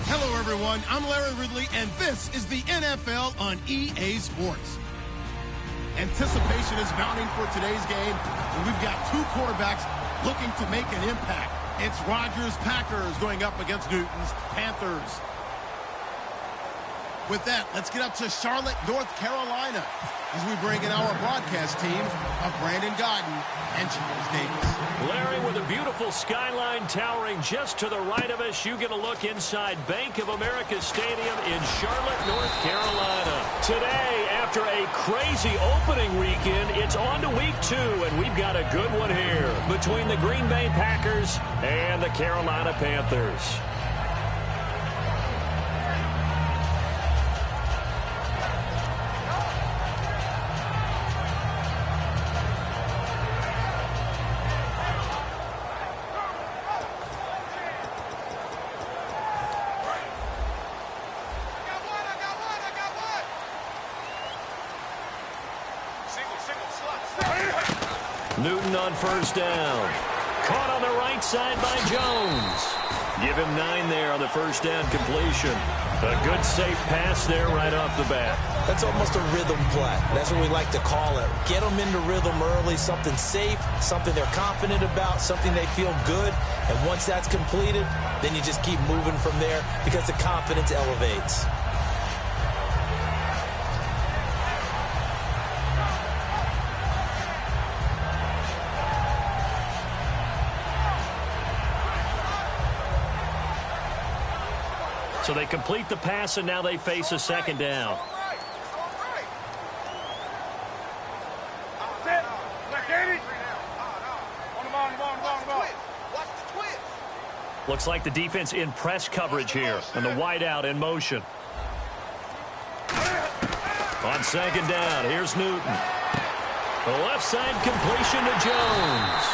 Hello, everyone. I'm Larry Ridley, and this is the NFL on EA Sports. Anticipation is mounting for today's game, and we've got two quarterbacks looking to make an impact. It's Rodgers' Packers going up against Newton's Panthers. With that, let's get up to Charlotte, North Carolina, as we bring in our broadcast team of Brandon Godden and Charles Davis. Larry, with a beautiful skyline towering just to the right of us, you get a look inside Bank of America Stadium in Charlotte, North Carolina. Today, after a crazy opening weekend, it's on to week 2, and we've got a good one here between the Green Bay Packers and the Carolina Panthers. Newton on first down. Caught on the right side by Jones. Give him 9 there on the first down completion. A good safe pass there right off the bat. That's almost a rhythm play. That's what we like to call it. Get them into rhythm early, something safe, something they're confident about, something they feel good. And once that's completed, then you just keep moving from there because the confidence elevates. So they complete the pass, and now they face a second down. Looks like the defense in press coverage here, and the wideout in motion. On second down, here's Newton. The left side completion to Jones.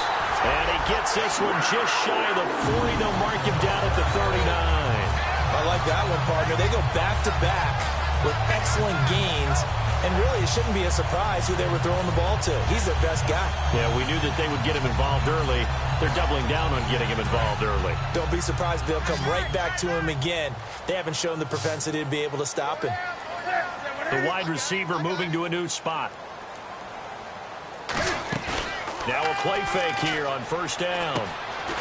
And he gets this one just shy of the 40. They'll mark him down at the 39. I like that one, partner. They go back-to-back with excellent gains, and really it shouldn't be a surprise who they were throwing the ball to. He's their best guy. Yeah, we knew that they would get him involved early. They're doubling down on getting him involved early. Don't be surprised they'll come right back to him again. They haven't shown the propensity to be able to stop him. The wide receiver moving to a new spot. Now a play fake here on first down.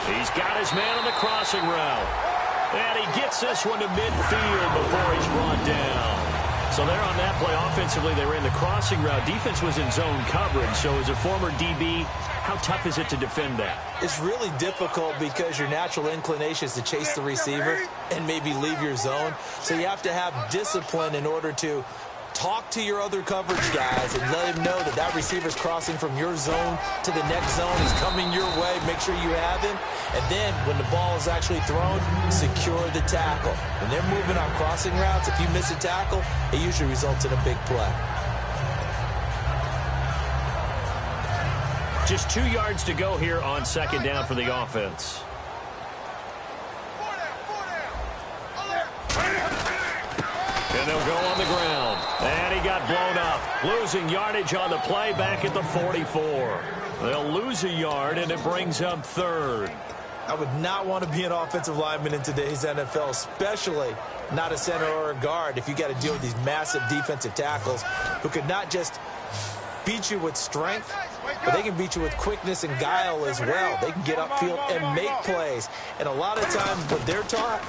He's got his man on the crossing route. And he gets this one to midfield before he's brought down. So they're on that play. Offensively, they ran the crossing route. Defense was in zone coverage. So as a former DB, how tough is it to defend that? It's really difficult because your natural inclination is to chase the receiver and maybe leave your zone. So you have to have discipline in order to talk to your other coverage guys and let him know that that receiver's crossing from your zone to the next zone. He's coming your way. Make sure you have him. And then when the ball is actually thrown, secure the tackle. When they're moving on crossing routes, if you miss a tackle, it usually results in a big play. Just 2 yards to go here on second down for the offense. And they'll go on the ground. And he got blown up. Losing yardage on the play back at the 44. They'll lose a yard, and it brings up third. I would not want to be an offensive lineman in today's NFL, especially not a center or a guard, if you got to deal with these massive defensive tackles who could not just beat you with strength, but they can beat you with quickness and guile as well. They can get upfield and make plays. And a lot of times what they're taught,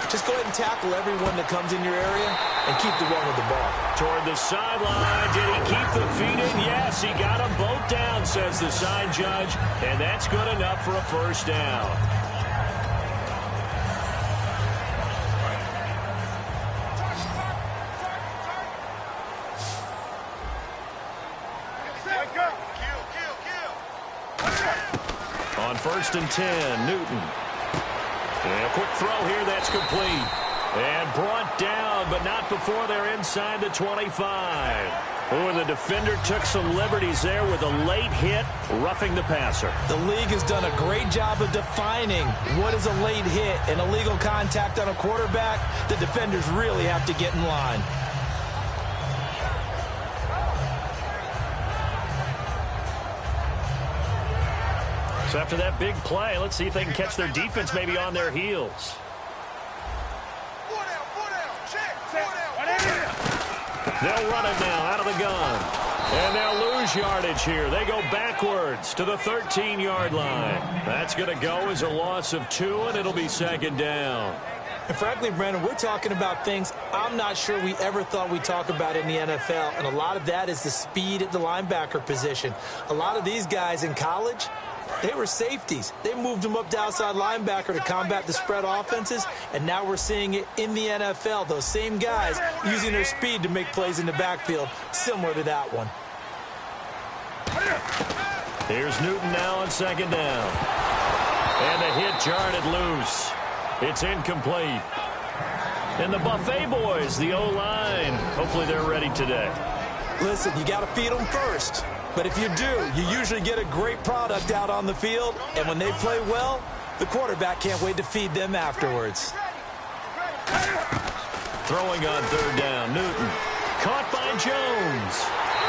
just go ahead and tackle everyone that comes in your area and keep the one with the ball. Toward the sideline. Did he keep the feet in? Yes, he got them both down, says the side judge. And that's good enough for a first down. On first and 10, Newton. And a quick throw here, that's complete. And brought down, but not before they're inside the 25. Oh, and the defender took some liberties there with a late hit, roughing the passer. The league has done a great job of defining what is a late hit and illegal contact on a quarterback. The defenders really have to get in line. So after that big play, let's see if they can catch their defense maybe on their heels. They'll run it now out of the gun. And they'll lose yardage here. They go backwards to the 13-yard line. That's going to go as a loss of 2, and it'll be second down. And frankly, Brandon, we're talking about things I'm not sure we ever thought we'd talk about in the NFL, and a lot of that is the speed at the linebacker position. A lot of these guys in college, they were safeties. They moved them up to outside linebacker to combat the spread offenses, and now we're seeing it in the NFL. Those same guys using their speed to make plays in the backfield, similar to that one. Here's Newton now on second down. And the hit jarred it loose. It's incomplete. And the Buffet boys, the O-line, hopefully they're ready today. Listen, you got to feed them first. But if you do, you usually get a great product out on the field. And when they play well, the quarterback can't wait to feed them afterwards. Throwing on third down, Newton. Caught by Jones.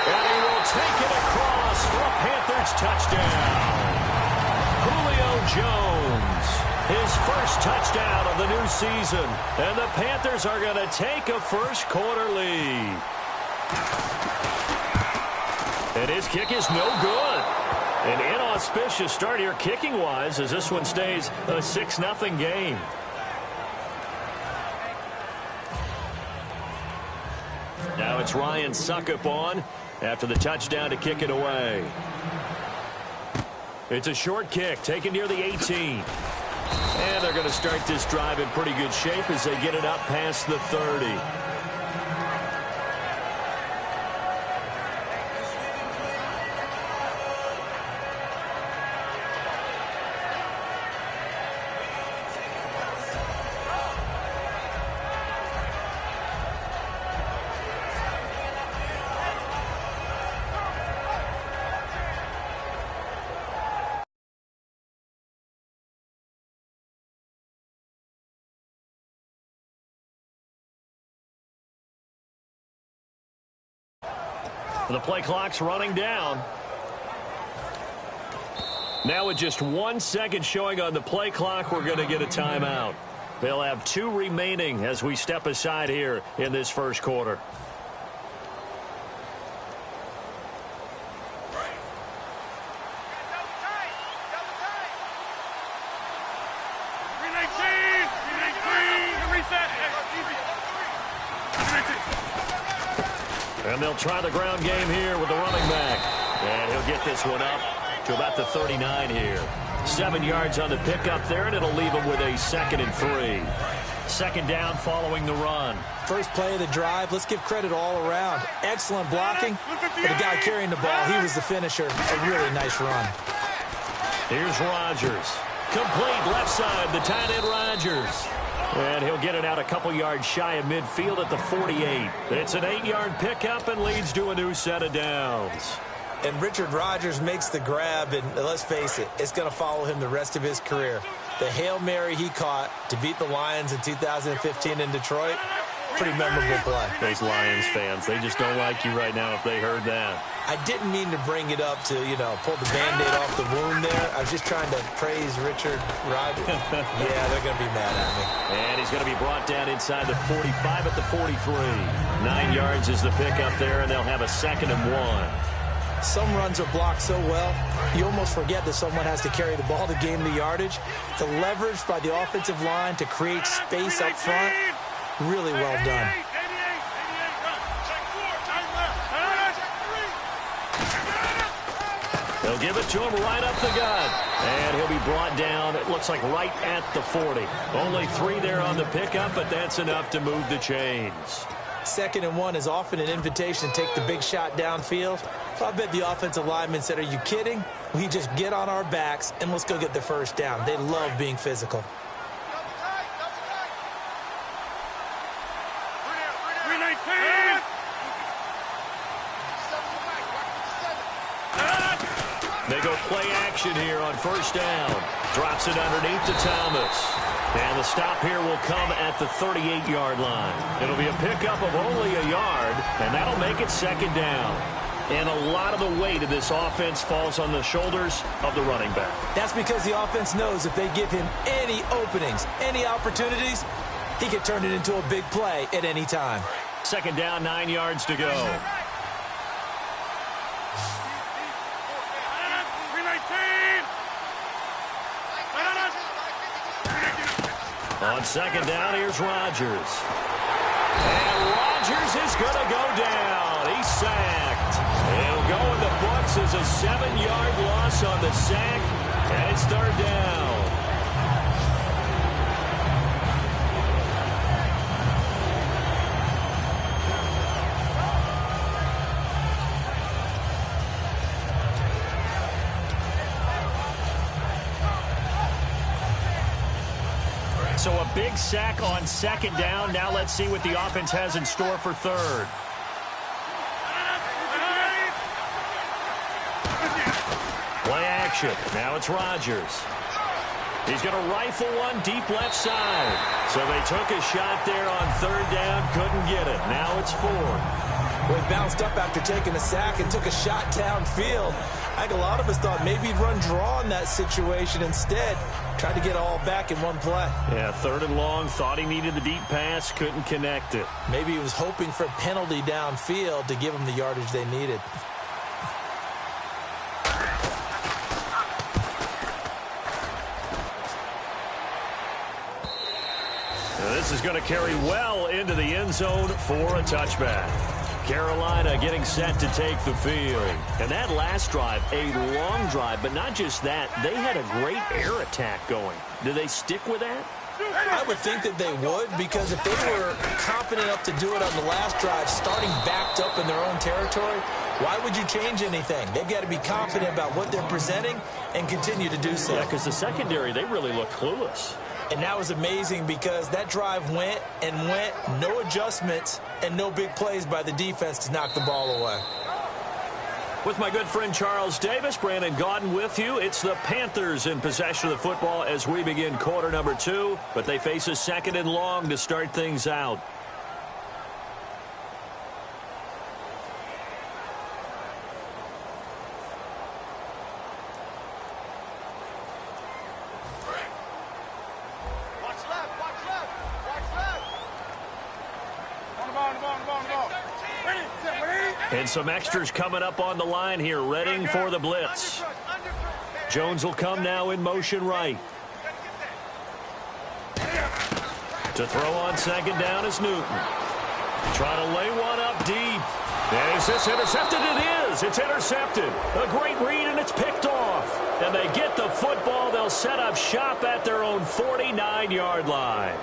And he will take it across for a Panthers touchdown. Julio Jones, his first touchdown of the new season. And the Panthers are going to take a first-quarter lead. And his kick is no good. An inauspicious start here kicking-wise as this one stays a 6-0 game. Now it's Ryan Suckup on after the touchdown to kick it away. It's a short kick taken near the 18. And they're going to start this drive in pretty good shape as they get it up past the 30. The play clock's running down. Now with just 1 second showing on the play clock, we're going to get a timeout. They'll have 2 remaining as we step aside here in this first quarter. And they'll try the ground game here with the running back. And he'll get this one up to about the 39 here. 7 yards on the pickup there, and it'll leave him with a 2nd and 3. Second down following the run. First play of the drive, let's give credit all around. Excellent blocking. For the guy carrying the ball, he was the finisher. A really nice run. Here's Rodgers. Complete left side, the tight end Rodgers. And he'll get it out a couple yards shy of midfield at the 48. It's an 8-yard pickup and leads to a new set of downs. And Richard Rodgers makes the grab, and let's face it, it's going to follow him the rest of his career. The Hail Mary he caught to beat the Lions in 2015 in Detroit, pretty memorable play. Those Lions fans, they just don't like you right now if they heard that. I didn't mean to bring it up to, pull the Band-Aid off the wound there. I was just trying to praise Richard Rodgers. Yeah, they're going to be mad at me. And he's going to be brought down inside the 45 at the 43. 9 yards is the pickup there, and they'll have a 2nd and 1. Some runs are blocked so well, you almost forget that someone has to carry the ball to gain the yardage. The leverage by the offensive line to create space up front, really well done. They'll give it to him right up the gut. And he'll be brought down, it looks like right at the 40. Only 3 there on the pickup, but that's enough to move the chains. 2nd and 1 is often an invitation to take the big shot downfield. I bet the offensive lineman said, are you kidding? We just get on our backs and let's go get the first down. They love being physical. They go play action here on first down. Drops it underneath to Thomas. And the stop here will come at the 38-yard line. It'll be a pickup of only a yard, and that'll make it 2nd down. And a lot of the weight of this offense falls on the shoulders of the running back. That's because the offense knows if they give him any openings, any opportunities, he can turn it into a big play at any time. Second down, 9 yards to go. On second down, here's Rodgers. And Rodgers is going to go down. He's sacked. It'll go in the books as a 7-yard loss on the sack, and it's third down. So a big sack on second down. Now let's see what the offense has in store for third. Play action. Now it's Rodgers. He's going to rifle one deep left side. So they took a shot there on third down. Couldn't get it. Now it's fourth. Well, he bounced up after taking a sack and took a shot downfield. I think a lot of us thought maybe he'd run draw in that situation. Instead, tried to get it all back in one play. Yeah, third and long. Thought he needed the deep pass. Couldn't connect it. Maybe he was hoping for a penalty downfield to give him the yardage they needed. Now this is going to carry well into the end zone for a touchback. Carolina getting set to take the field. And that last drive, a long drive, but not just that. They had a great air attack going. Do they stick with that? I would think that they would, because if they were confident enough to do it on the last drive, starting backed up in their own territory, why would you change anything? They've got to be confident about what they're presenting and continue to do so. Yeah, because the secondary, they really look clueless. And that was amazing because that drive went and went, no adjustments and no big plays by the defense to knock the ball away. With my good friend Charles Davis, Brandon Gaudin with you. It's the Panthers in possession of the football as we begin quarter number 2, but they face a second and long to start things out. And some extras coming up on the line here, readying for the blitz. Jones will come now in motion right. To throw on second down is Newton. Trying to lay one up deep. And is this intercepted? It is. It's intercepted. A great read, and it's picked off. And they get the football. They'll set up shop at their own 49-yard line.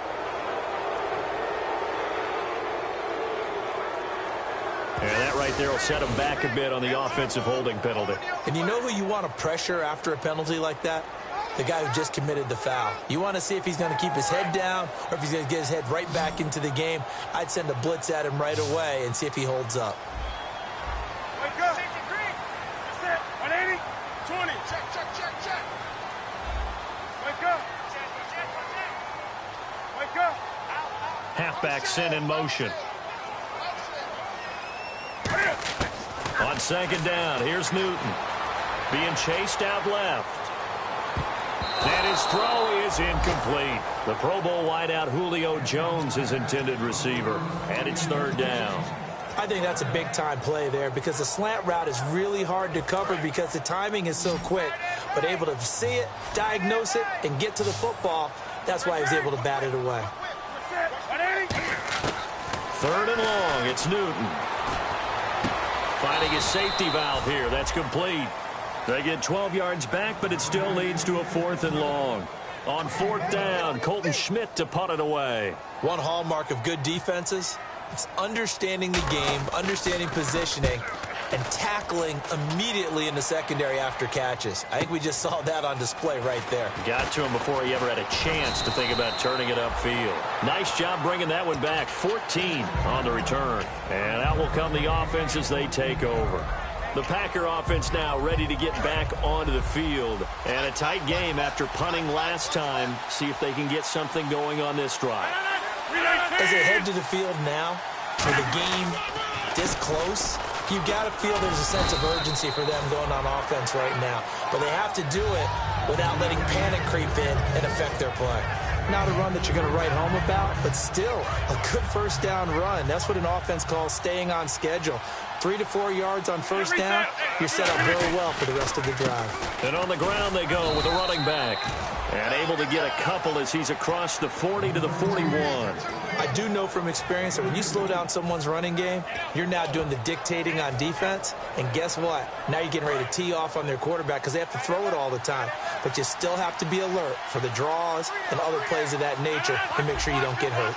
And that right there will set them back a bit on the offensive holding penalty. And you know who you want to pressure after a penalty like that? The guy who just committed the foul. You want to see if he's going to keep his head down or if he's going to get his head right back into the game. I'd send a blitz at him right away and see if he holds up. Wake up. That's it. 180. 20. Check. Wake up. Wake up. Halfback sent in motion. On second down, here's Newton. Being chased out left. And his throw is incomplete. The Pro Bowl wideout Julio Jones is intended receiver. And it's third down. I think that's a big-time play there because the slant route is really hard to cover because the timing is so quick. But able to see it, diagnose it, and get to the football, that's why he was able to bat it away. Third and long, it's Newton. Finding his safety valve here. That's complete. They get 12 yards back, but it still leads to a fourth and long. On fourth down, Colton Schmidt to punt it away. One hallmark of good defenses, it's understanding the game, understanding positioning, and tackling immediately in the secondary after catches. I think we just saw that on display right there. Got to him before he ever had a chance to think about turning it upfield. Nice job bringing that one back. 14 on the return. And out will come the offense as they take over. The Packer offense now ready to get back onto the field. And a tight game after punting last time. See if they can get something going on this drive. As they head to the field now, with the game this close, you've got to feel there's a sense of urgency for them going on offense right now. But they have to do it without letting panic creep in and affect their play. Not a run that you're going to write home about, but still a good first down run. That's what an offense calls staying on schedule. 3 to 4 yards on first down, you're set up very well for the rest of the drive. And on the ground they go with a running back. And able to get a couple as he's across the 40 to the 41. I do know from experience that when you slow down someone's running game, you're now doing the dictating on defense. And guess what? Now you're getting ready to tee off on their quarterback because they have to throw it all the time. But you still have to be alert for the draws and other plays of that nature to make sure you don't get hurt.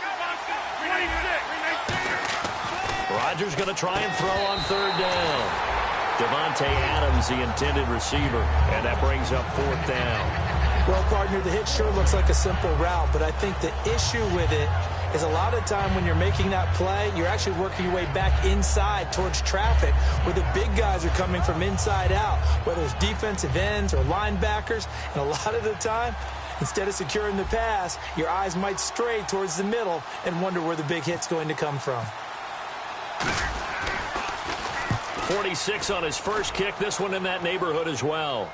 Rodgers going to try and throw on third down. Devontae Adams, the intended receiver, and that brings up fourth down. Well, partner, the hit sure looks like a simple route, but I think the issue with it is a lot of time when you're making that play, you're actually working your way back inside towards traffic where the big guys are coming from inside out, whether it's defensive ends or linebackers. And a lot of the time, instead of securing the pass, your eyes might stray towards the middle and wonder where the big hit's going to come from. 46 on his first kick. This one in that neighborhood as well.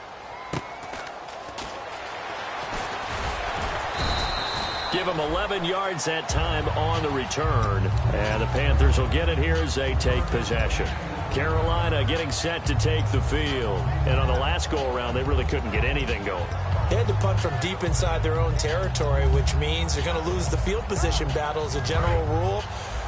Give him 11 yards that time on the return. And the Panthers will get it here as they take possession. Carolina getting set to take the field. And on the last go-around, they really couldn't get anything going. They had to punt from deep inside their own territory, which means they're going to lose the field position battle as a general rule.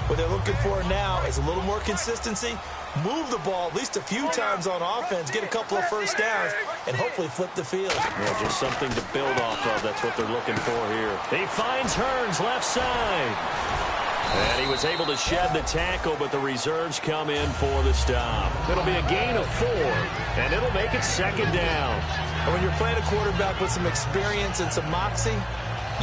What they're looking for now is a little more consistency, move the ball at least a few times on offense, get a couple of first downs, and hopefully flip the field. Yeah, just something to build off of. That's what they're looking for here. He finds Hearns left side. And he was able to shed the tackle, but the reserves come in for the stop. It'll be a gain of 4, and it'll make it second down. And when you're playing a quarterback with some experience and some moxie,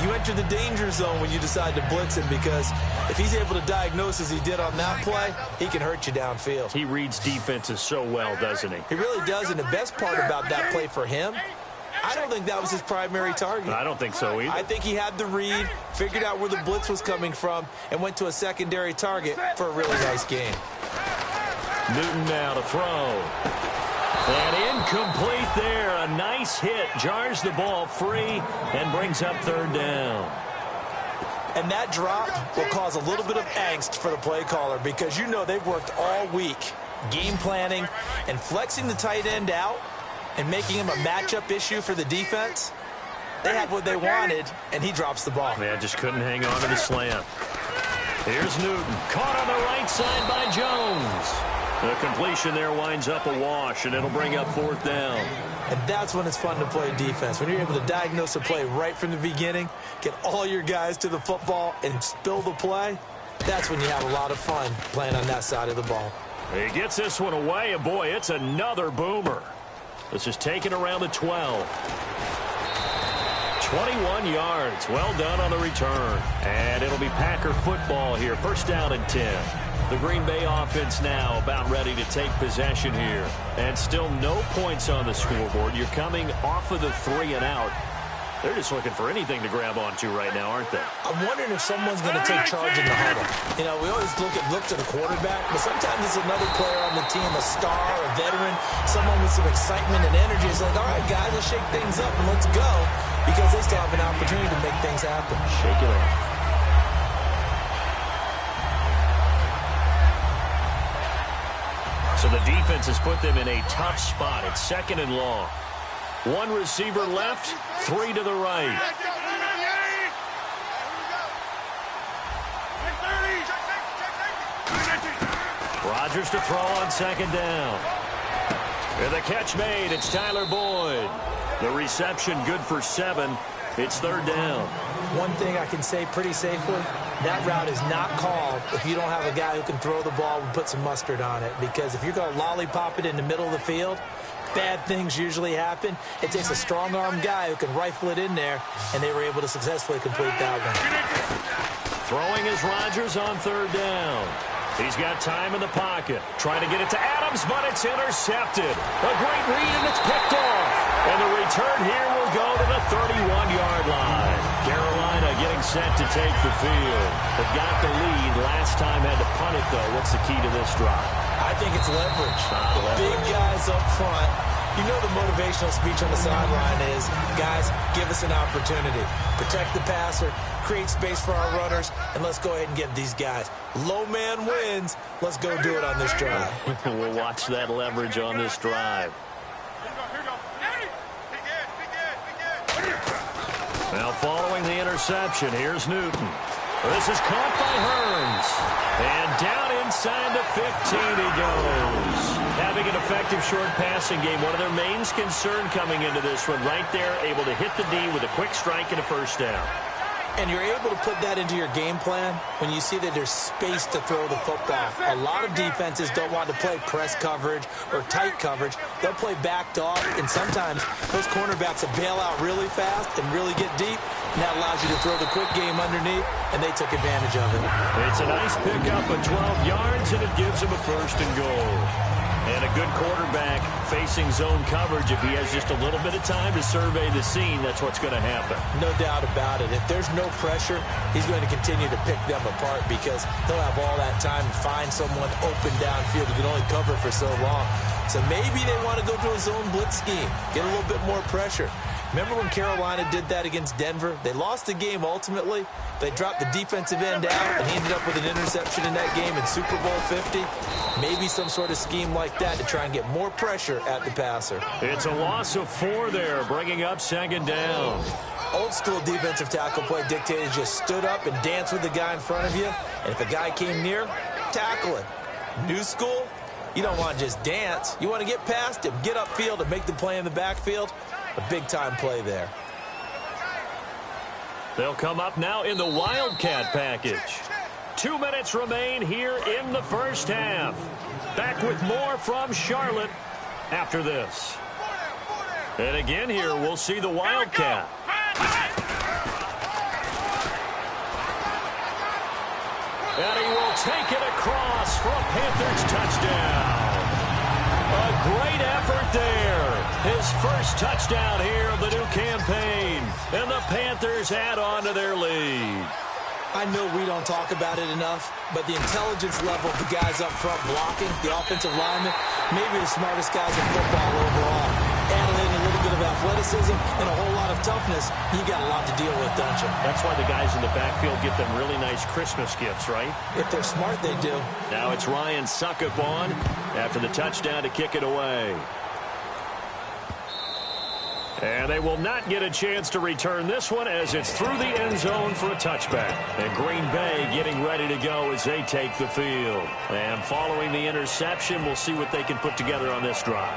you enter the danger zone when you decide to blitz him, because if he's able to diagnose as he did on that play, he can hurt you downfield. He reads defenses so well, doesn't he? He really does, and the best part about that play for him, I don't think that was his primary target. I don't think so either. I think he had the read, figured out where the blitz was coming from, and went to a secondary target for a really nice game. Newton now to throw. And incomplete there. A nice hit. Jars the ball free and brings up third down. And that drop will cause a little bit of angst for the play caller, because you know they've worked all week game planning and flexing the tight end out and making him a matchup issue for the defense. They have what they wanted, and he drops the ball. Yeah, just couldn't hang on to the slant. Here's Newton. Caught on the right side by Jones. The completion there winds up a wash, and it'll bring up fourth down. And that's when it's fun to play defense. When you're able to diagnose a play right from the beginning, get all your guys to the football, and spill the play, that's when you have a lot of fun playing on that side of the ball. He gets this one away, and boy, it's another boomer. This is taken around the 12. 21 yards. Well done on the return. And it'll be Packer football here. First down and 10. The Green Bay offense now about ready to take possession here. And still no points on the scoreboard. You're coming off of the 3 and out. They're just looking for anything to grab onto right now, aren't they? I'm wondering if someone's going to take charge in the huddle. You know, we always look to the quarterback, but sometimes it's another player on the team, a star, a veteran, someone with some excitement and energy. It's like, all right, guys, let's shake things up and let's go, because they still have an opportunity to make things happen. Shake it off. So the defense has put them in a tough spot. It's second and long. One receiver left, 3 to the right. Rodgers to throw on second down. And the catch made. It's Tyler Boyd. The reception good for 7. It's third down. One thing I can say pretty safely, that route is not called if you don't have a guy who can throw the ball and put some mustard on it. Because if you're going to lollipop it in the middle of the field, bad things usually happen. It takes a strong-arm guy who can rifle it in there, and they were able to successfully complete that one. Throwing is Rodgers on third down. He's got time in the pocket. Trying to get it to Adams, but it's intercepted. A great read, and it's picked off. And the return here will go to the 31-yard line. Carolina getting set to take the field. But got the lead. Last time had to punt it, though. What's the key to this drive? I think it's leverage. The big guys up front You know the motivational speech on the sideline is, guys, give us an opportunity. Protect the passer, create space for our runners, and let's go ahead and get these guys. Low man wins. Let's go do it on this drive. We'll watch that leverage on this drive. Now following the interception, here's Newton. This is caught by Hearns. And down inside the 15 he goes. Having an effective short passing game, one of their main concern coming into this one, right there, able to hit the D with a quick strike and a first down. And you're able to put that into your game plan when you see that there's space to throw the football. A lot of defenses don't want to play press coverage or tight coverage. They'll play backed off, and sometimes those cornerbacks will bail out really fast and really get deep, and that allows you to throw the quick game underneath, and they took advantage of it. It's a nice pickup of 12 yards, and it gives them a first and goal. And a good quarterback facing zone coverage. If he has just a little bit of time to survey the scene, that's what's going to happen. No doubt about it. If there's no pressure, he's going to continue to pick them apart because he'll have all that time to find someone open downfield who can only cover for so long. So maybe they want to go to a zone blitz scheme, get a little bit more pressure. Remember when Carolina did that against Denver? They lost the game ultimately. They dropped the defensive end out, and he ended up with an interception in that game in Super Bowl 50. Maybe some sort of scheme like that to try and get more pressure at the passer. It's a loss of 4 there, bringing up second down. Old school defensive tackle play dictated just stood up and danced with the guy in front of you. And if a guy came near, tackle him. New school, you don't want to just dance. You want to get past him, get upfield, and make the play in the backfield. A big-time play there. They'll come up now in the Wildcat package. 2 minutes remain here in the first half. Back with more from Charlotte after this. And again here, we'll see the Wildcat. And he will take it across for a Panthers touchdown. A great effort there. His first touchdown here of the new campaign. And the Panthers add on to their lead. I know we don't talk about it enough, but the intelligence level of the guys up front blocking, the offensive linemen, maybe the smartest guys in football overall. Add in a little bit of athleticism and a whole lot of toughness, you got a lot to deal with, don't you? That's why the guys in the backfield get them really nice Christmas gifts, right? If they're smart, they do. Now it's Ryan Suckup on after the touchdown to kick it away. And they will not get a chance to return this one as it's through the end zone for a touchback. And Green Bay getting ready to go as they take the field. And following the interception, we'll see what they can put together on this drive.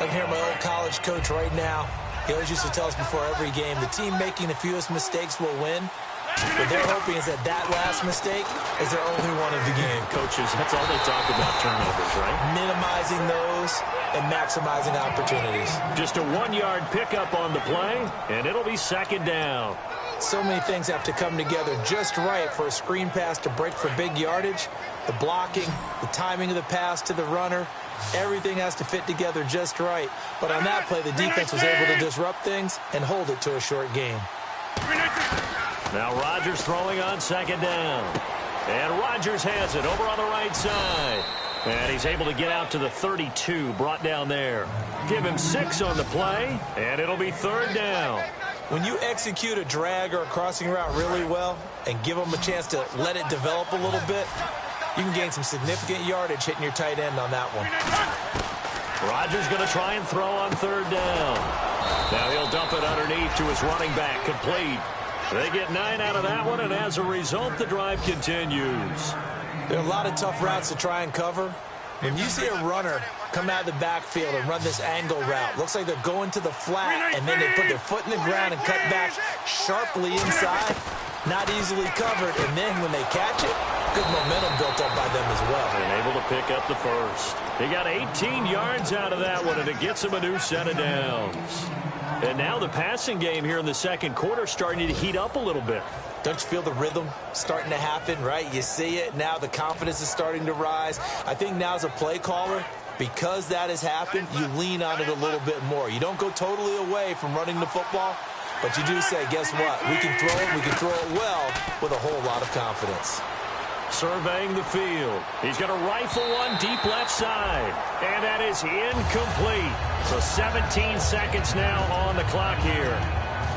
I can hear my old college coach right now. He always used to tell us before every game, the team making the fewest mistakes will win. What they're hoping is that that last mistake is their only one of the game. Coaches, that's all they talk about, turnovers, right? Minimizing those and maximizing opportunities. Just a 1-yard pickup on the play, and it'll be second down. So many things have to come together just right for a screen pass to break for big yardage. The blocking, the timing of the pass to the runner, everything has to fit together just right. But on that play, the defense was able to disrupt things and hold it to a short game. Now Rodgers throwing on second down. And Rodgers has it over on the right side. And he's able to get out to the 32, brought down there. Give him 6 on the play, and it'll be third down. When you execute a drag or a crossing route really well and give them a chance to let it develop a little bit, you can gain some significant yardage hitting your tight end on that one. Rodgers going to try and throw on third down. Now he'll dump it underneath to his running back, complete. They get 9 out of that one, and as a result, the drive continues. There are a lot of tough routes to try and cover. When you see a runner come out of the backfield and run this angle route, looks like they're going to the flat, and then they put their foot in the ground and cut back sharply inside, not easily covered, and then when they catch it, good momentum built up by them as well. And able to pick up the first. He got 18 yards out of that one, and it gets him a new set of downs. And now the passing game here in the second quarter starting to heat up a little bit. Don't you feel the rhythm starting to happen, right? You see it. Now the confidence is starting to rise. I think now as a play caller, because that has happened, you lean on it a little bit more. You don't go totally away from running the football, but you do say, guess what? We can throw it. We can throw it well with a whole lot of confidence. surveying the field. He's going to rifle one deep left side. And that is incomplete. So 17 seconds now on the clock here.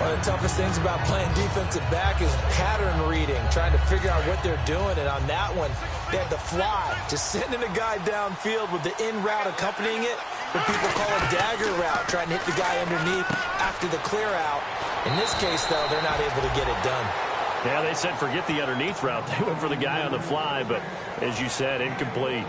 One of the toughest things about playing defensive back is pattern reading, trying to figure out what they're doing. And on that one, they had the fly, just sending a guy downfield with the in route accompanying it, what people call a dagger route, trying to hit the guy underneath after the clear out. In this case, though, they're not able to get it done. Yeah, they said forget the underneath route. They went for the guy on the fly, but as you said, incomplete.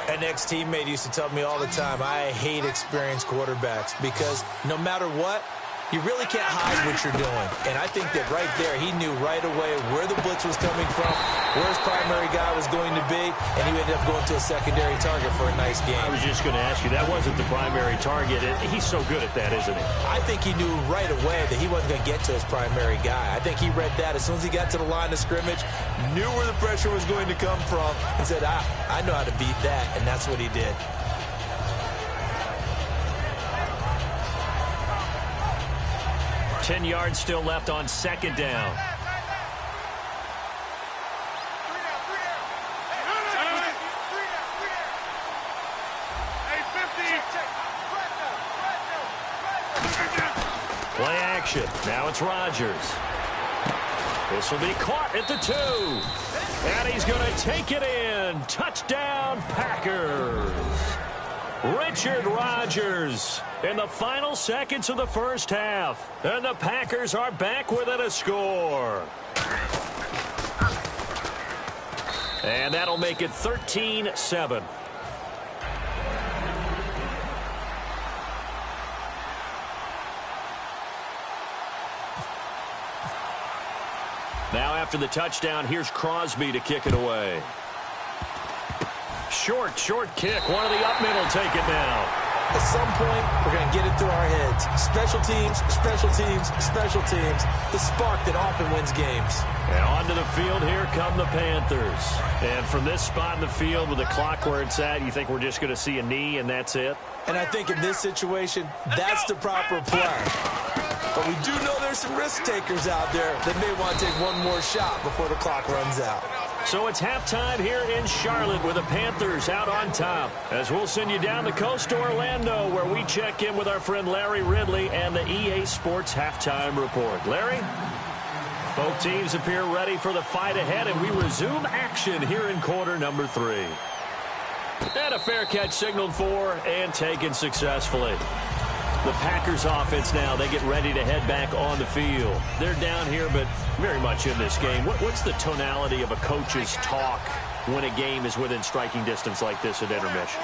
An ex-teammate used to tell me all the time, I hate experienced quarterbacks because no matter what, you really can't hide what you're doing. And I think that right there, he knew right away where the blitz was coming from, where his primary guy was going to be, and he ended up going to a secondary target for a nice game. I was just going to ask you, that wasn't the primary target. He's so good at that, isn't he? I think he knew right away that he wasn't going to get to his primary guy. I think he read that as soon as he got to the line of scrimmage, knew where the pressure was going to come from, and said, I know how to beat that, and that's what he did. Ten yards still left on second down. Play action. Now it's Rodgers. This will be caught at the 2. And he's going to take it in. Touchdown, Packers. Richard Rodgers in the final seconds of the first half. And the Packers are back within a score. And that'll make it 13-7. Now after the touchdown, here's Crosby to kick it away. Short kick. One of the up middle take it now. At some point, we're going to get it through our heads. Special teams, special teams, special teams. The spark that often wins games. And onto the field, here come the Panthers. And from this spot in the field with the clock where it's at, you think we're just going to see a knee and that's it? And I think in this situation, that's the proper play. But we do know there's some risk takers out there that may want to take one more shot before the clock runs out. So it's halftime here in Charlotte with the Panthers out on top. As we'll send you down the coast to Orlando where we check in with our friend Larry Ridley and the EA Sports Halftime Report. Larry? Both teams appear ready for the fight ahead, and we resume action here in quarter number 3. And a fair catch signaled for and taken successfully. The Packers offense now, they get ready to head back on the field. They're down here, but very much in this game. What's the tonality of a coach's talk when a game is within striking distance like this at intermission?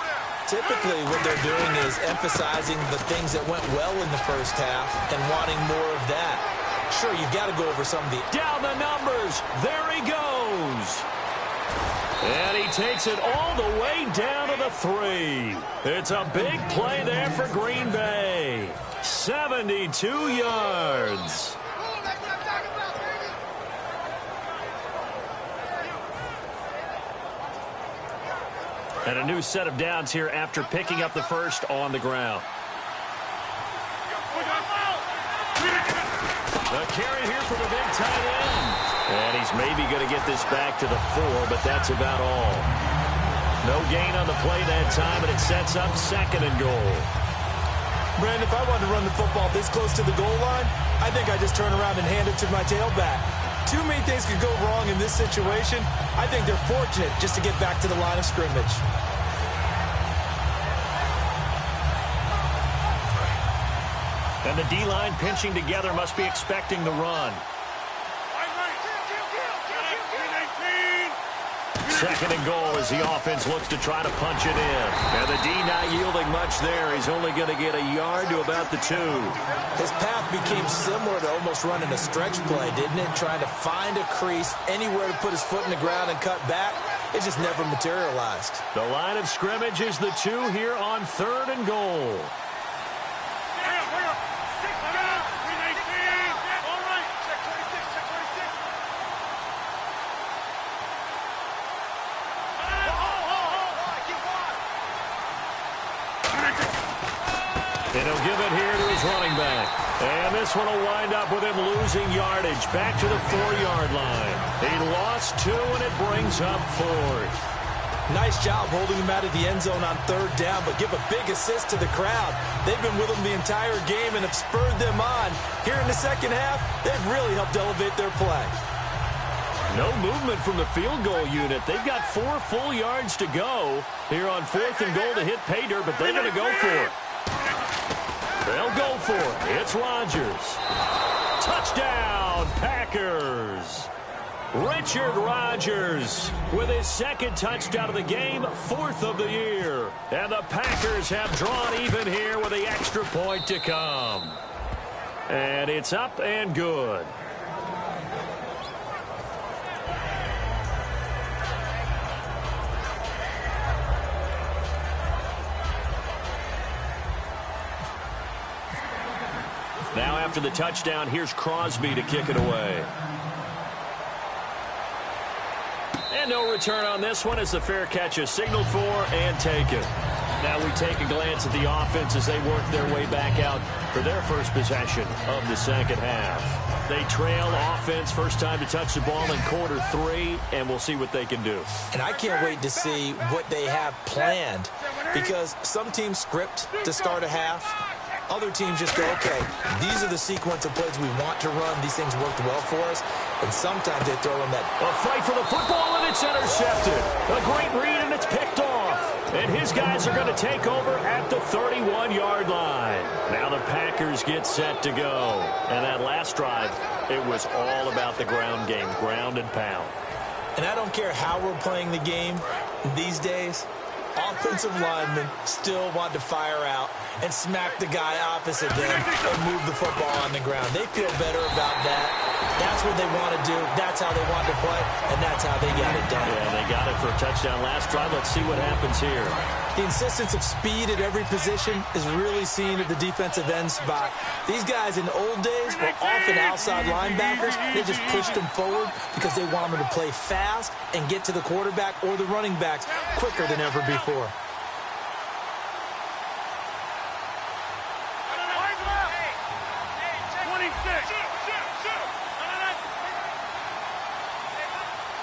Typically, what they're doing is emphasizing the things that went well in the first half and wanting more of that. Sure, you've got to go over some of the... Down the numbers. There he goes. And he takes it all the way down to the 3. It's a big play there for Green Bay. 72 yards. And a new set of downs here after picking up the first on the ground. The carry here for the big tight end. And he's maybe going to get this back to the 4, but that's about all. No gain on the play that time, and it sets up 2nd and goal. Brandon, if I wanted to run the football this close to the goal line, I think I just turn around and hand it to my tailback. Too many things could go wrong in this situation. I think they're fortunate just to get back to the line of scrimmage. And the D-line pinching together must be expecting the run. 2nd and goal as the offense looks to try to punch it in. And the D not yielding much there. He's only going to get a yard to about the 2. His path became similar to almost running a stretch play, didn't it? Trying to find a crease, anywhere to put his foot in the ground and cut back. It just never materialized. The line of scrimmage is the 2 here on 3rd and goal. And he'll give it here to his running back. And this one will wind up with him losing yardage back to the 4-yard line. He lost 2, and it brings up 4th. Nice job holding him out of the end zone on 3rd down, but give a big assist to the crowd. They've been with him the entire game and have spurred them on. Here in the second half, they've really helped elevate their play. No movement from the field goal unit. They've got 4 full yards to go here on 4th and goal to hit pay dirt, but they're going to go for it. They'll go for it. It's Rodgers. Touchdown, Packers. Richard Rodgers with his 2nd touchdown of the game, 4th of the year. And the Packers have drawn even here with the extra point to come. And it's up and good. Now after the touchdown, here's Crosby to kick it away. And no return on this one as the fair catch is signaled for and taken. Now we take a glance at the offense as they work their way back out for their first possession of the second half. They trail offense, first time to touch the ball in quarter 3, and we'll see what they can do. And I can't wait to see what they have planned, because some teams script to start a half. Other teams just go, okay, these are the sequence of plays we want to run. These things worked well for us. And sometimes they throw in that. A fight for the football, and it's intercepted. A great read, and it's picked off. And his guys are going to take over at the 31-yard line. Now the Packers get set to go. And that last drive, it was all about the ground game, ground and pound. And I don't care how we're playing the game these days. Offensive linemen still want to fire out and smack the guy opposite them and move the football on the ground. They feel better about that. That's what they want to do. That's how they want to play, and that's how they got it done. Yeah, they got it for a touchdown last drive. Let's see what happens here. The insistence of speed at every position is really seen at the defensive end spot. These guys in the old days were often outside linebackers. They just pushed them forward because they want them to play fast and get to the quarterback or the running backs quicker than ever before.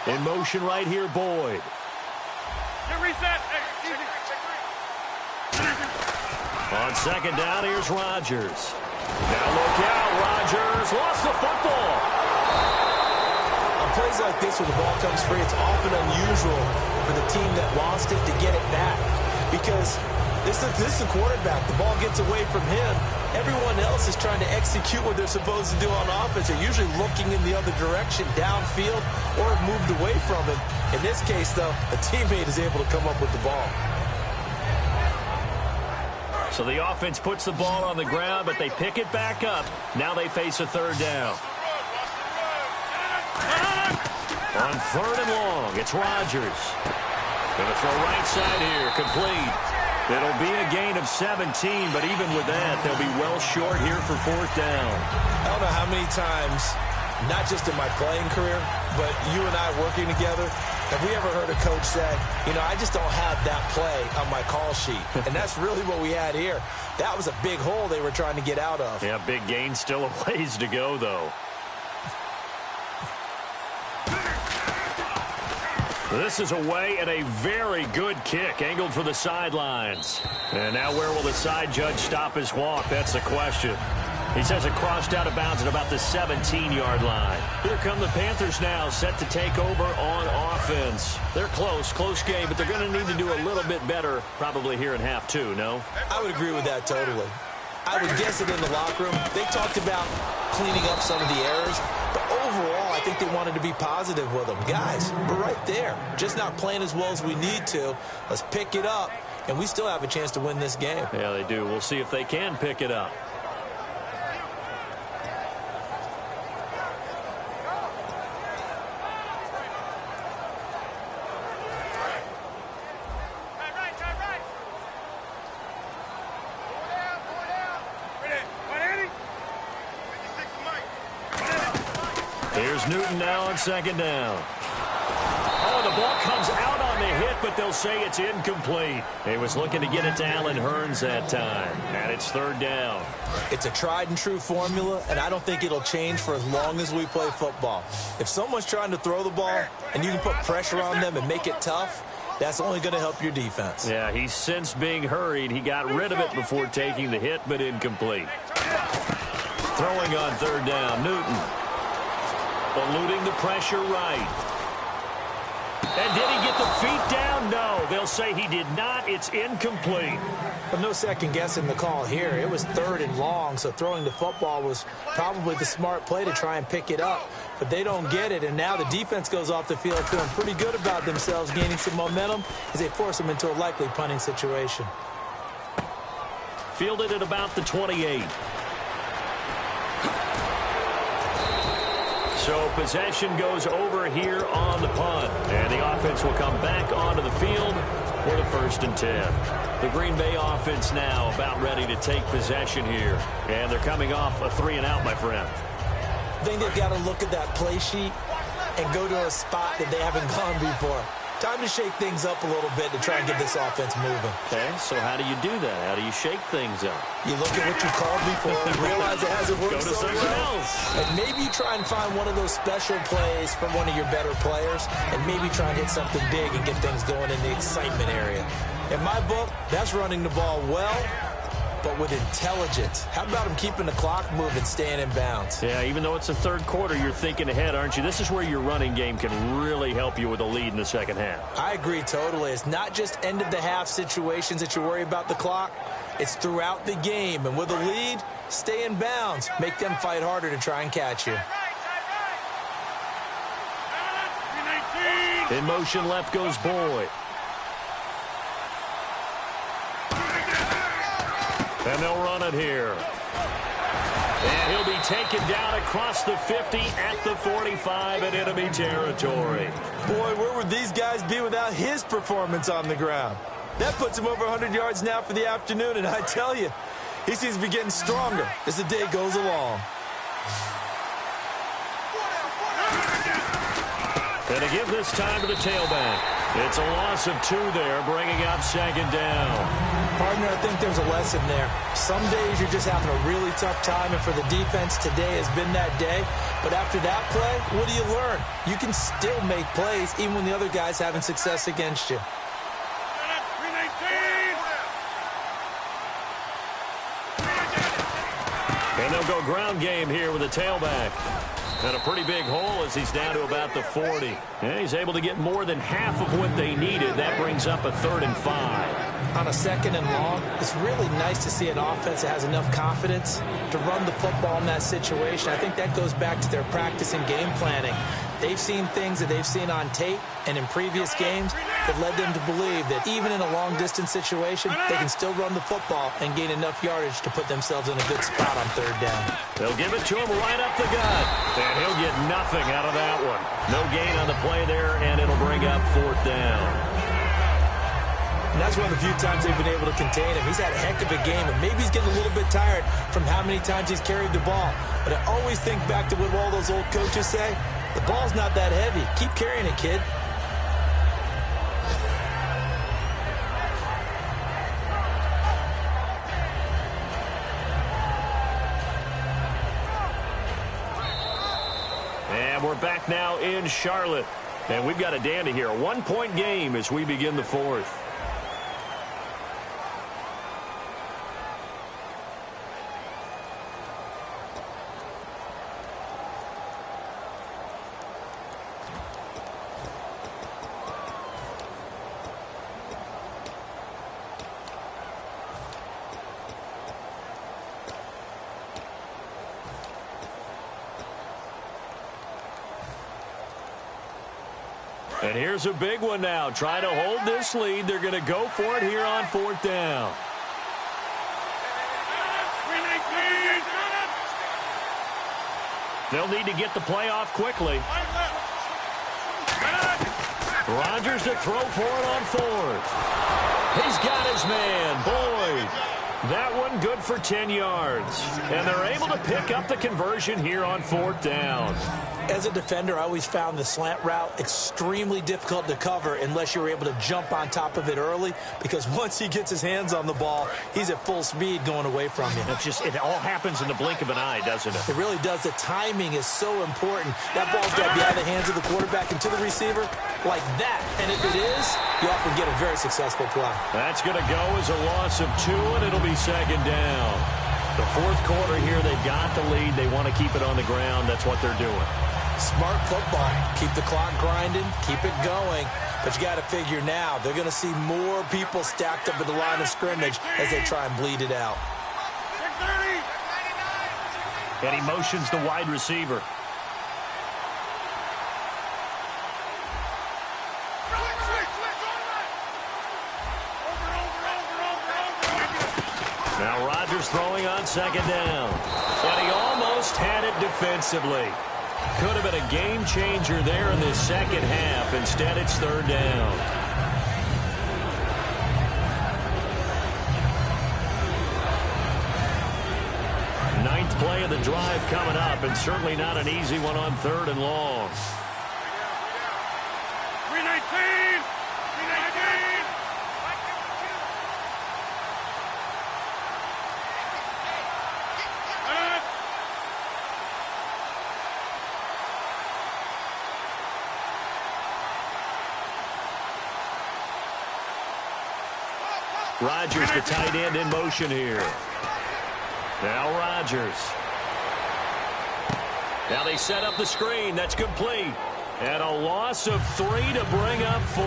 In motion right here, Boyd. Reset. On second down, here's Rodgers. Now look out, Rodgers lost the football. On plays like this where the ball comes free, it's often unusual for the team that lost it to get it back. Because this is the quarterback. The ball gets away from him. Everyone else is trying to execute what they're supposed to do on offense. They're usually looking in the other direction, downfield, or have moved away from him. In this case, though, a teammate is able to come up with the ball. So the offense puts the ball on the ground, but they pick it back up. Now they face a third down. On 3rd and long, it's Rodgers. Going to throw right side here, complete. It'll be a gain of 17, but even with that, they'll be well short here for 4th down. I don't know how many times, not just in my playing career, but you and I working together, have we ever heard a coach say, you know, I just don't have that play on my call sheet. And that's really what we had here. That was a big hole they were trying to get out of. Yeah, big gain, still a ways to go, though. This is away and a very good kick, angled for the sidelines. And now where will the side judge stop his walk? That's the question. He says it crossed out of bounds at about the 17-yard line. Here come the Panthers now, set to take over on offense. They're close game, but they're going to need to do a little bit better probably here in half 2, no? I would agree with that totally. I would guess it in the locker room. They talked about cleaning up some of the errors, but overall, I think they wanted to be positive with them. Guys, we're right there. Just not playing as well as we need to. Let's pick it up, and we still have a chance to win this game. Yeah, they do. We'll see if they can pick it up. Here's Newton now on second down. Oh, the ball comes out on the hit, but they'll say it's incomplete. He was looking to get it to Allen Hurns that time, and it's third down. It's a tried-and-true formula, and I don't think it'll change for as long as we play football. If someone's trying to throw the ball and you can put pressure on them and make it tough, that's only going to help your defense. Yeah, he's since being hurried. He got rid of it before taking the hit, but incomplete. Throwing on third down, Newton. Eluding the pressure right. And did he get the feet down? No. They'll say he did not. It's incomplete. But no second guessing the call here. It was third and long, so throwing the football was probably the smart play to try and pick it up. But they don't get it, and now the defense goes off the field feeling pretty good about themselves, gaining some momentum as they force them into a likely punting situation. Fielded at about the 28. So possession goes over here on the punt. And the offense will come back onto the field for the 1st and 10. The Green Bay offense now about ready to take possession here. And they're coming off a 3-and-out, my friend. I think they've got to look at that play sheet and go to a spot that they haven't gone before. Time to shake things up a little bit to try and get this offense moving. Okay, so how do you do that? How do you shake things up? You look at what you called before and realize it hasn't worked Go to so something well. else. And maybe you try and find one of those special plays from one of your better players and maybe try and hit something big and get things going in the excitement area. In my book, that's running the ball well, but with intelligence. How about him keeping the clock moving, staying in bounds? Yeah, even though it's the third quarter, you're thinking ahead, aren't you? This is where your running game can really help you with a lead in the second half. I agree totally. It's not just end-of-the-half situations that you worry about the clock. It's throughout the game. And with a lead, stay in bounds. Make them fight harder to try and catch you. In motion, left goes Boyd. And they'll run it here. And he'll be taken down across the 50 at the 45 in enemy territory. Boy, where would these guys be without his performance on the ground? That puts him over 100 yards now for the afternoon, and I tell you, he seems to be getting stronger as the day goes along. And to give this time to the tailback. It's a loss of 2 there, bringing up second down. Partner, I think there's a lesson there. Some days you're just having a really tough time, and for the defense, today has been that day. But after that play, what do you learn? You can still make plays even when the other guy's having success against you. And they'll go ground game here with a tailback. And a pretty big hole as he's down to about the 40. And he's able to get more than half of what they needed. That brings up a 3rd and 5. On a 2nd and long, it's really nice to see an offense that has enough confidence to run the football in that situation. I think that goes back to their practice and game planning. They've seen things that they've seen on tape and in previous games that led them to believe that even in a long-distance situation, they can still run the football and gain enough yardage to put themselves in a good spot on 3rd down. They'll give it to him right up the gut. And he'll get nothing out of that one. No gain on the play there, and it'll bring up 4th down. And that's one of the few times they've been able to contain him. He's had a heck of a game, and maybe he's getting a little bit tired from how many times he's carried the ball. But I always think back to what all those old coaches say. The ball's not that heavy. Keep carrying it, kid. And we're back now in Charlotte. And we've got a dandy here. A 1-point game as we begin the 4th. And here's a big one now. Trying to hold this lead. They're going to go for it here on 4th down. They'll need to get the play off quickly. Rodgers to throw for it on 4th. He's got his man, Boyd. That one good for 10 yards. And they're able to pick up the conversion here on 4th down. As a defender, I always found the slant route extremely difficult to cover unless you're able to jump on top of it early, because once he gets his hands on the ball, he's at full speed going away from you. It all happens in the blink of an eye, doesn't it? It really does. The timing is so important. That ball's got to be out of the hands of the quarterback and to the receiver like that. And if it is, you often get a very successful play. That's going to go as a loss of 2, and it'll be second down. The fourth quarter here, they've got the lead. They want to keep it on the ground. That's what they're doing. Smart football. Keep the clock grinding. Keep it going. But you got to figure now, they're going to see more people stacked up at the line of scrimmage as they try and bleed it out. And he motions the wide receiver. Now Rodgers throwing on second down. And he almost had it defensively. Could have been a game changer there in this second half. Instead, it's third down. Ninth play of the drive coming up, and certainly not an easy one on third and long. 319! 319! Rodgers, the tight end, in motion here. Now Rodgers. Now they set up the screen. That's complete. And a loss of 3 to bring up 4.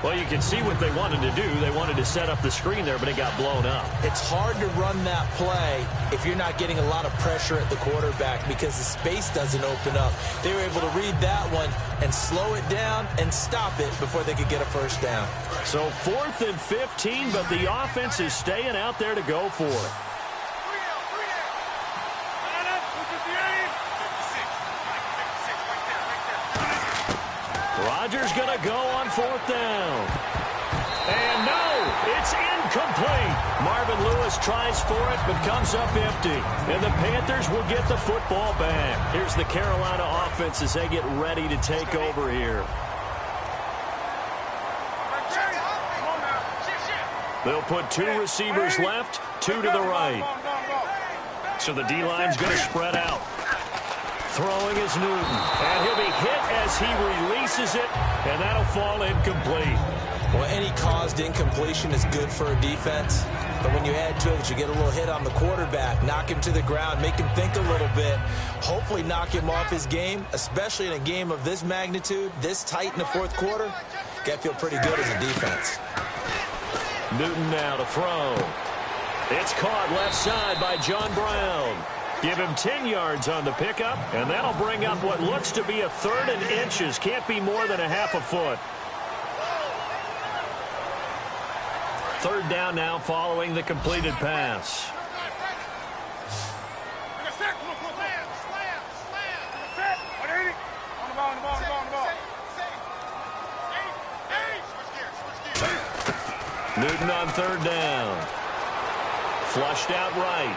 Well, you can see what they wanted to do. They wanted to set up the screen there, but it got blown up. It's hard to run that play if you're not getting a lot of pressure at the quarterback because the space doesn't open up. They were able to read that one and slow it down and stop it before they could get a first down. So 4th and 15, but the offense is staying out there to go for it. Rodgers going to go on 4th down. And no, it's incomplete. Marvin Lewis tries for it, but comes up empty. And the Panthers will get the football back. Here's the Carolina offense as they get ready to take over here. They'll put 2 receivers left, 2 to the right. So the D-line's going to spread out. Throwing is Newton, and he'll be hit as he releases it, and that'll fall incomplete. Well, any caused incompletion is good for a defense, but when you add to it that you get a little hit on the quarterback, knock him to the ground, make him think a little bit, hopefully knock him off his game, especially in a game of this magnitude, this tight in the fourth quarter, got to feel pretty good as a defense. Newton now to throw. It's caught left side by John Brown. Give him 10 yards on the pickup, and that'll bring up what looks to be a 3rd and inches. Can't be more than a half a foot. 3rd down now following the completed pass. Newton on 3rd down. Flushed out right.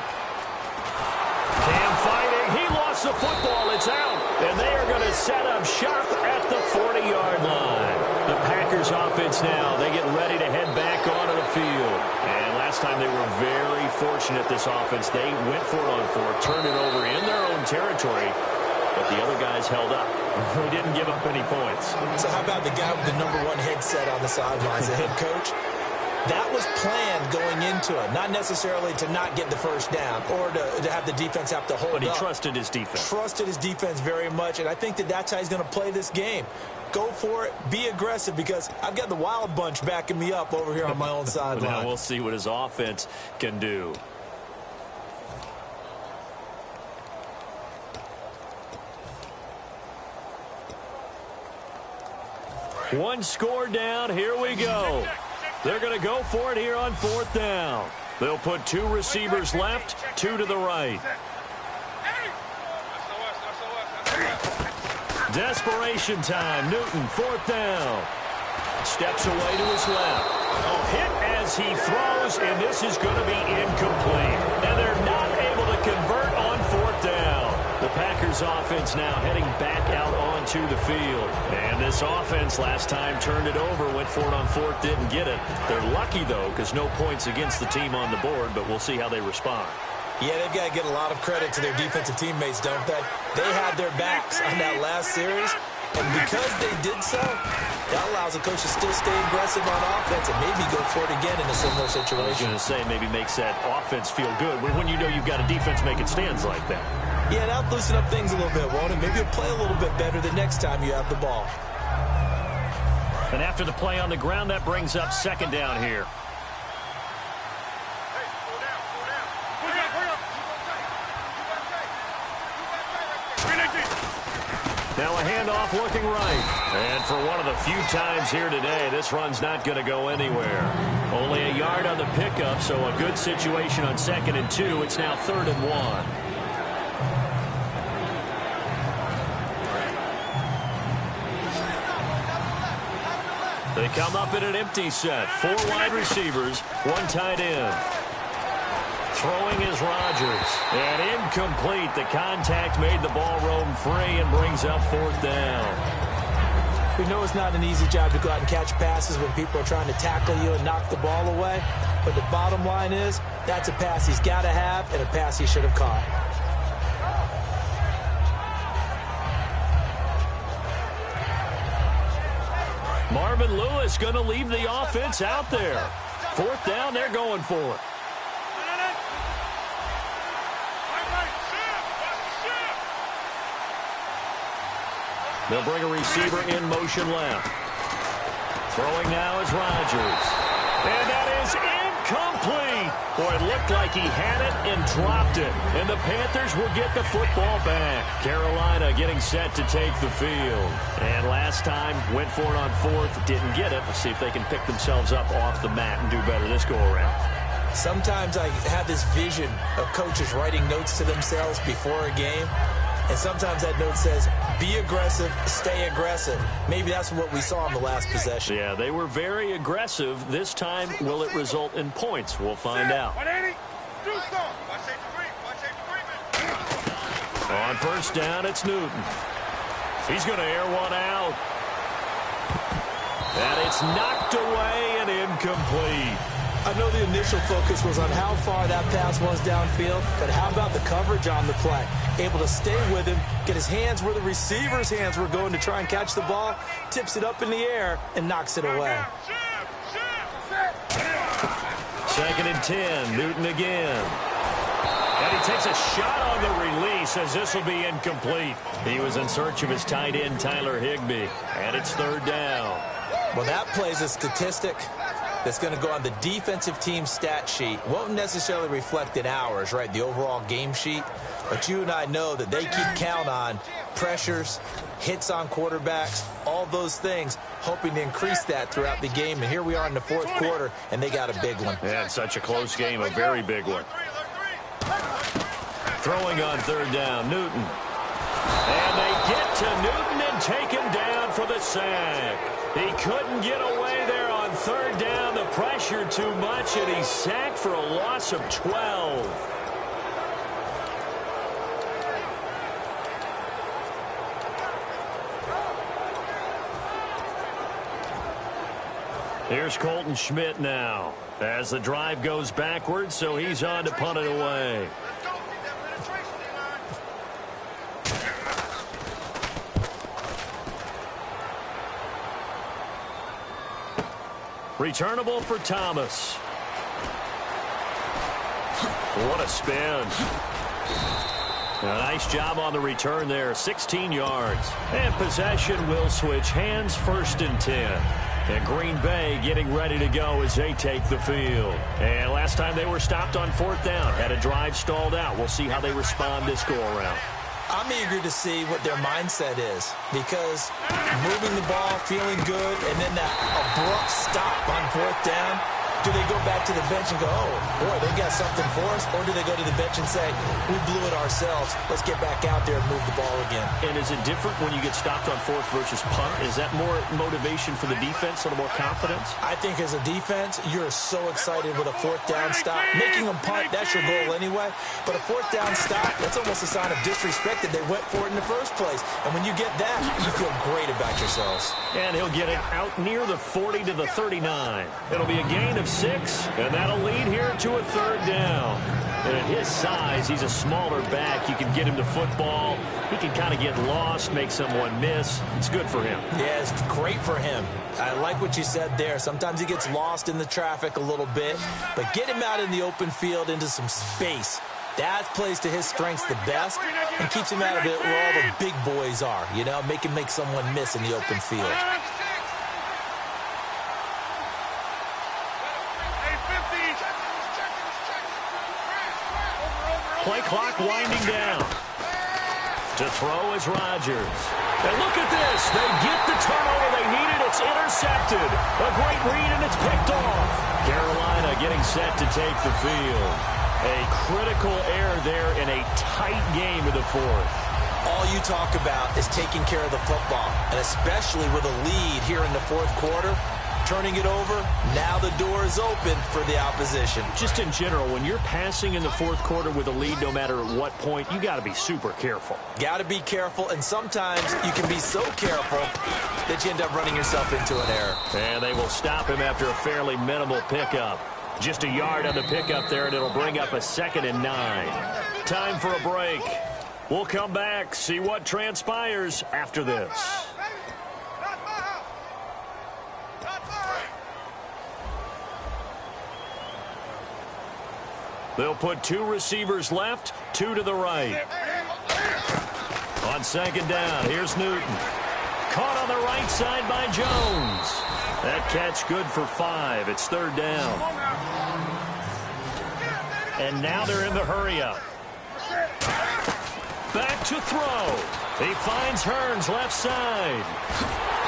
Cam fighting. He lost the football. It's out. And they are going to set up shop at the 40-yard line. The Packers offense now. They get ready to head back onto the field. And last time they were very fortunate, this offense. They went for it on 4, turned it over in their own territory. But the other guys held up. They didn't give up any points. So how about the guy with the #1 headset on the sidelines, the head coach? That was planned going into it, not necessarily to not get the first down or to have the defense have to hold up. But he trusted his defense. Trusted his defense very much, and I think that's how he's going to play this game. Go for it, be aggressive, because I've got the wild bunch backing me up over here on my own sideline. Now we'll see what his offense can do. One score down. Here we go. They're going to go for it here on 4th down. They'll put 2 receivers left, 2 to the right. Desperation time. Newton, 4th down. Steps away to his left. A hit as he throws, and this is going to be incomplete. And they're not able to convert on 4th down. The Packers his offense now heading back out onto the field. And this offense last time turned it over, went for it on fourth, didn't get it. They're lucky, though, because no points against the team on the board, but we'll see how they respond. Yeah, they've got to get a lot of credit to their defensive teammates, don't they? They had their backs on that last series, and because they did so, that allows the coach to still stay aggressive on offense and maybe go for it again in a similar situation. I was going to say, maybe makes that offense feel good when you know you've got a defense making stands like that. Yeah, that'll loosen up things a little bit, won't it? Maybe you'll play a little bit better the next time you have the ball. And after the play on the ground, that brings up second down here. Now a handoff looking right. And for one of the few times here today, this run's not going to go anywhere. Only a yard on the pickup, so a good situation on 2nd and 2. It's now 3rd and 1. They come up in an empty set. 4 wide receivers, 1 tight end. Throwing is Rodgers. And incomplete. The contact made the ball roam free and brings up 4th down. We know it's not an easy job to go out and catch passes when people are trying to tackle you and knock the ball away. But the bottom line is, that's a pass he's got to have and a pass he should have caught. Marvin Lewis going to leave the offense out there. 4th down, they're going for it. They'll bring a receiver in motion left. Throwing now is Rodgers. And that is incomplete. Boy, it looked like he had it and dropped it. And the Panthers will get the football back. Carolina getting set to take the field. And last time, went for it on 4th, didn't get it. Let's see if they can pick themselves up off the mat and do better this go-around. Sometimes I have this vision of coaches writing notes to themselves before a game. And sometimes that note says, be aggressive, stay aggressive. Maybe that's what we saw in the last possession. Yeah, they were very aggressive. This time, will it result in points? We'll find out. On 1st down, it's Newton. He's going to air one out. And it's knocked away and incomplete. I know the initial focus was on how far that pass was downfield, but how about the coverage on the play? Able to stay with him, get his hands where the receiver's hands were going to try and catch the ball, tips it up in the air, and knocks it away. 2nd and 10, Newton again. And he takes a shot on the release as this will be incomplete. He was in search of his tight end, Tyler Higbee, and it's 3rd down. Well, that plays a statistic that's going to go on the defensive team stat sheet. Won't necessarily reflect in ours, right, the overall game sheet. But you and I know that they keep count on pressures, hits on quarterbacks, all those things, hoping to increase that throughout the game. And here we are in the 4th quarter, and they got a big one. Yeah, it's such a close game, a very big one. Throwing on 3rd down, Newton. And they get to Newton and take him down for the sack. He couldn't get away there on 3rd down. The pressure too much, and he's sacked for a loss of 12. Here's Colton Schmidt now as the drive goes backwards, so he's on to punt it away. Returnable for Thomas. What a spin. A nice job on the return there, 16 yards. And possession will switch hands, 1st and 10. And Green Bay getting ready to go as they take the field. And last time they were stopped on 4th down, had a drive stalled out. We'll see how they respond this go-around. I'm eager to see what their mindset is, because moving the ball, feeling good, and then that abrupt stop on 4th down, Do they go back to the bench and go, oh, boy, they got something for us? Or do they go to the bench and say, we blew it ourselves. Let's get back out there and move the ball again. And is it different when you get stopped on fourth versus punt? Is that more motivation for the defense, a little more confidence? I think as a defense, you're so excited with a fourth down stop. Making them punt, that's your goal anyway. But a fourth down stop, that's almost a sign of disrespect that they went for it in the first place. And when you get that, you feel great about yourselves. And he'll get it out near the 40 to the 39. It'll be a gain of 6, and that'll lead here to a third down. And at his size, he's a smaller back. You can get him to football. He can kind of get lost, make someone miss. It's good for him. Yeah, it's great for him. I like what you said there. Sometimes he gets lost in the traffic a little bit, but get him out in the open field into some space. That plays to his strengths the best and keeps him out of it where all the big boys are, you know, make him make someone miss in the open field. Play clock winding down. To throw is Rodgers. And look at this. They get the turnover they needed. It's intercepted. A great read, and it's picked off. Carolina getting set to take the field. A critical error there in a tight game of the fourth. All you talk about is taking care of the football, and especially with a lead here in the fourth quarter. Turning it over, now the door is open for the opposition. Just in general, when you're passing in the fourth quarter with a lead, no matter at what point, you got to be super careful. Got to be careful, and sometimes you can be so careful that you end up running yourself into an error. And they will stop him after a fairly minimal pickup. Just a yard on the pickup there, and it'll bring up a 2nd and 9. Time for a break. We'll come back, see what transpires after this. They'll put 2 receivers left, 2 to the right. On 2nd down, here's Newton. Caught on the right side by Jones. That catch good for 5. It's 3rd down. And now they're in the hurry-up. Back to throw. He finds Hearns left side.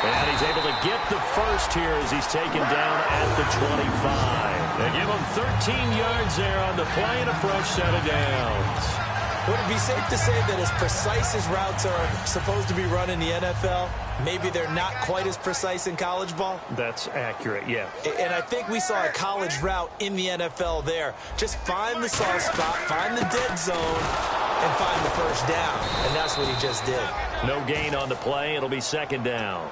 And he's able to get the first here as he's taken down at the 25. They give him 13 yards there on the play and a fresh set of downs. Would it be safe to say that as precise as routes are supposed to be run in the NFL, maybe they're not quite as precise in college ball? That's accurate, yeah. And I think we saw a college route in the NFL there. Just find the soft spot, find the dead zone, and find the first down. And that's what he just did. No gain on the play. It'll be 2nd down.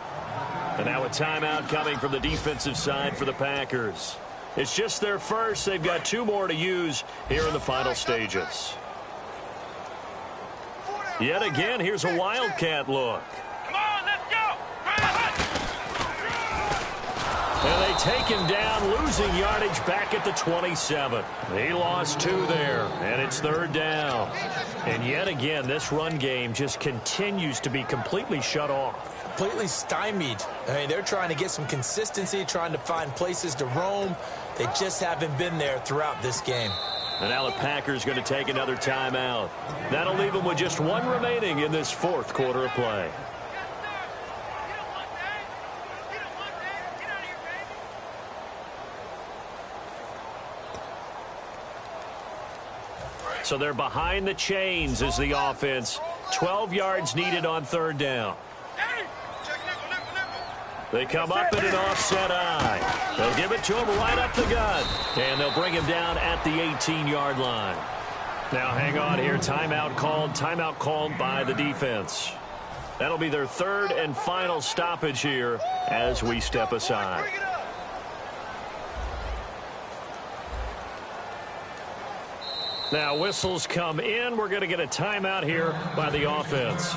And now a timeout coming from the defensive side for the Packers. It's just their first. They've got 2 more to use here in the final stages. Yet again, here's a Wildcat look. Come on, let's go. And they take him down, losing yardage back at the 27. He lost 2 there, and it's 3rd down. And yet again, this run game just continues to be completely shut off. Completely stymied. I mean, they're trying to get some consistency, trying to find places to roam. They just haven't been there throughout this game. And now the Packers going to take another timeout. That'll leave them with just 1 remaining in this 4th quarter of play. So they're behind the chains as the offense. 12 yards needed on 3rd down. They come up in an offset eye. They'll give it to him right up the gut. And they'll bring him down at the 18-yard line. Now hang on here. Timeout called by the defense. That'll be their 3rd and final stoppage here as we step aside. Now whistles come in. We're going to get a timeout here by the offense.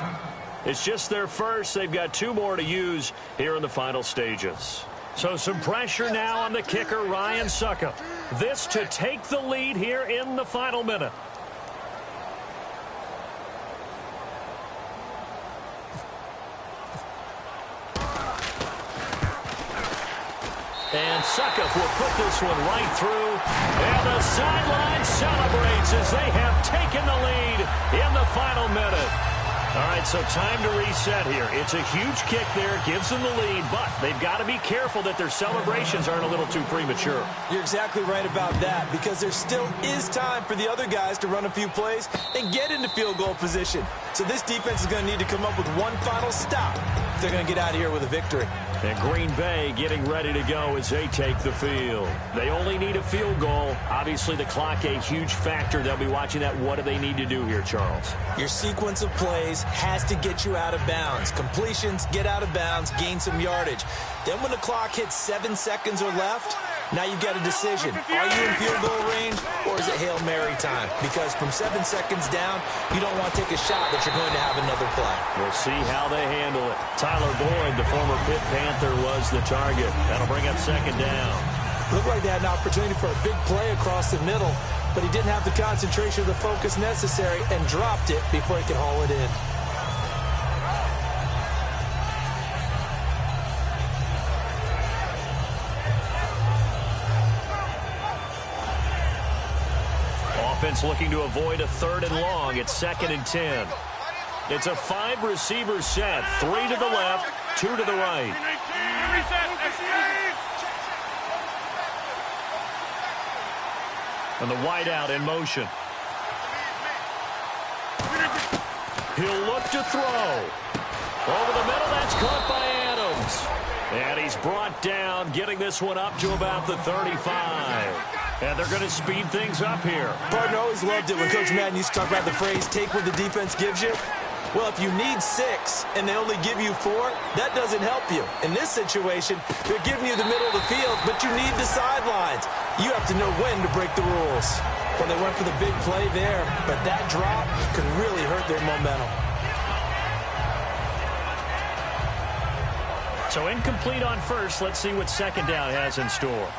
It's just their first. They've got 2 more to use here in the final stages. So some pressure now on the kicker, Ryan Suckup. This to take the lead here in the final minute. And Suckup will put this one right through. And the sideline celebrates as they have taken the lead in the final minute. All right, so time to reset here. It's a huge kick there, gives them the lead, but they've got to be careful that their celebrations aren't a little too premature. You're exactly right about that, because there still is time for the other guys to run a few plays and get into field goal position. So this defense is going to need to come up with one final stop if they're going to get out of here with a victory. And Green Bay getting ready to go as they take the field. They only need a field goal. Obviously, the clock a huge factor. They'll be watching that. What do they need to do here, Charles? Your sequence of plays has to get you out of bounds. Completions, get out of bounds, gain some yardage. Then when the clock hits 7 seconds or left, now you've got a decision. Are you in field goal range, or is it Hail Mary time? Because from 7 seconds down, you don't want to take a shot that you're going to have another play. We'll see how they handle it. Tyler Boyd, the former Pitt Panther, was the target. That'll bring up second down. Looked like they had an opportunity for a big play across the middle, but he didn't have the concentration or the focus necessary and dropped it before he could haul it in. Offense looking to avoid a 3rd and long. It's 2nd and 10. It's a 5-receiver set. 3 to the left, 2 to the right. And the wideout in motion. He'll look to throw. Over the middle, that's caught by Adams. And he's brought down, getting this one up to about the 35. And they're going to speed things up here. Partner, always loved it when Coach Madden used to talk about the phrase, take what the defense gives you. Well, if you need 6 and they only give you 4, that doesn't help you. In this situation, they're giving you the middle of the field, but you need the sidelines. You have to know when to break the rules. Well, they went for the big play there, but that drop could really hurt their momentum. So incomplete on first. Let's see what second down has in store.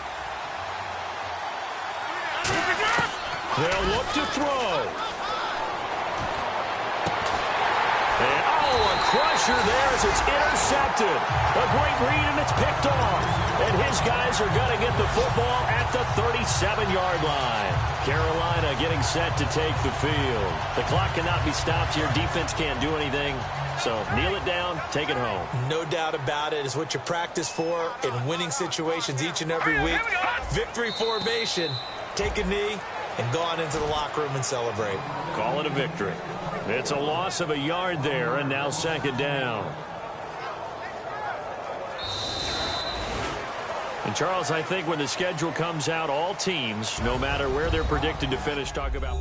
They'll look to throw. And, a crusher there as it's intercepted. A great read, and it's picked off. And his guys are going to get the football at the 37-yard line. Carolina getting set to take the field. The clock cannot be stopped here. Defense can't do anything. So kneel it down, take it home. No doubt about it. It's what you practice for in winning situations each and every week. Victory formation. Take a knee and go on into the locker room and celebrate. Call it a victory. It's a loss of a yard there, and now second down. And Charles, I think when the schedule comes out, all teams, no matter where they're predicted to finish, talk about